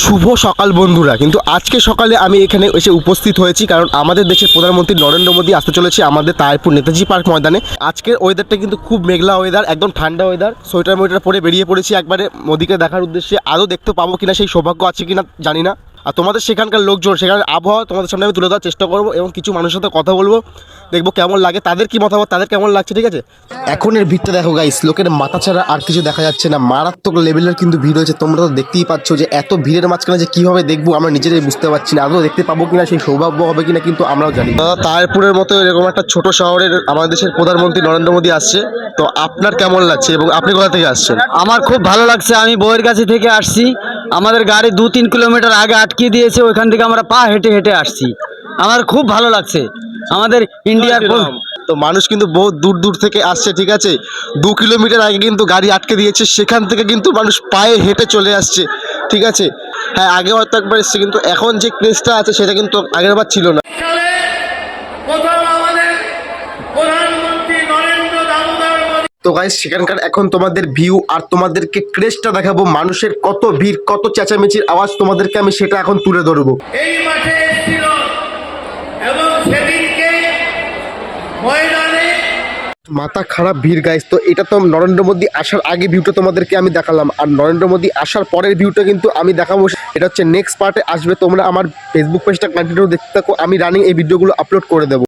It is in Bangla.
শুভ সকাল বন্ধুরা, কিন্তু আজকে সকালে আমি এখানে এসে উপস্থিত হয়েছি কারণ আমাদের দেশের প্রধানমন্ত্রী নরেন্দ্র মোদী আসতে চলেছে আমাদের তাহিরপুর নেতাজি পার্ক ময়দানে। আজকের ওয়েদারটা কিন্তু খুব মেঘলা ওয়েদার, একদম ঠান্ডা ওয়েদার। সোয়েটার মোয়েটার পরে বেরিয়ে পড়েছি একবারে মোদীকে দেখার উদ্দেশ্যে। আদৌ দেখতে পাবো কিনা সেই সৌভাগ্য আছে কিনা জানি না। আর তোমাদের সেখানকার লোকজন, সেখানের আবহাওয়া তোমাদের সামনে আমি তুলে দেওয়ার চেষ্টা করবো এবং কিছু মানুষের সাথে কথা বলবো, দেখবো কেমন লাগে, তাদের কি মতামত, তাদের কেমন লাগছে। ঠিক আছে, এখনের ভিড়টা দেখো গাইস, লোকের মাথা ছাড়া আর কিছু দেখা যাচ্ছে না। মারাত্মক লেভেলের কিন্তু ভিড় হয়েছে, তোমরা তো দেখতেই পাচ্ছ যে এত ভিড়ের মাঝখানে যে কীভাবে দেখবো আমরা নিজেরাই বুঝতে পারছি না। আদৌ দেখতে পাবো কিনা সেই সৌভাগ্য হবে কিনা কিন্তু আমরাও জানি। দাদা, তাহিরপুরের মতো এরকম একটা ছোট শহরের আমাদের দেশের প্রধানমন্ত্রী নরেন্দ্র মোদী আসছে, তো আপনার কেমন লাগছে এবং আপনি কোথা থেকে আসছেন? আমার খুব ভালো লাগছে। আমি বইয়ের কাছে থেকে আসছি, আমাদের গাড়ি 2-3 কিলোমিটার আগে আটকে দিয়েছে, ওইখান থেকে আমরা পা হেঁটে হেঁটে আসছি। আমার খুব ভালো লাগছে। আমাদের ইন্ডিয়ার তো মানুষ কিন্তু বহু দূর দূর থেকে আসছে, ঠিক আছে। 2 কিলোমিটার আগে কিন্তু গাড়ি আটকে দিয়েছে, সেখান থেকে কিন্তু মানুষ পায়ে হেঁটে চলে আসছে, ঠিক আছে। হ্যাঁ, আগে হয়তো একবার এসছে, কিন্তু এখন যে ক্রেজটা আছে সেটা কিন্তু আগের বার ছিল না। সালে প্রথম আমাদের প্রধানমন্ত্রী নরেন্দ্র দামোদর মোদী। তো গাইস, সেখানকার এখন তোমাদের ভিউ আর তোমাদেরকে ক্রেজটা দেখাবো, মানুষের কত ভিড়, কত চেঁচামেচির আওয়াজ তোমাদেরকে আমি সেটা এখন তুলে ধরবো। এই মাঠে এসেছিল এবং সেদিনকে ময়দানে মাথা খারাপ ভিড় গাইস। তো এটা তো নরেন্দ্র মোদী আসার আগে ভিউটা তোমাদেরকে আমি দেখালাম, আর নরেন্দ্র মোদী আসার পরের ভিউটা কিন্তু আমি দেখাবো। এটা হচ্ছে নেক্সট পার্টে আসবে। তোমরা আমার ফেসবুক পেজটা কন্টিনিউ দেখতে থাকো, আমি রানিং এই ভিডিওগুলো আপলোড করে দেবো।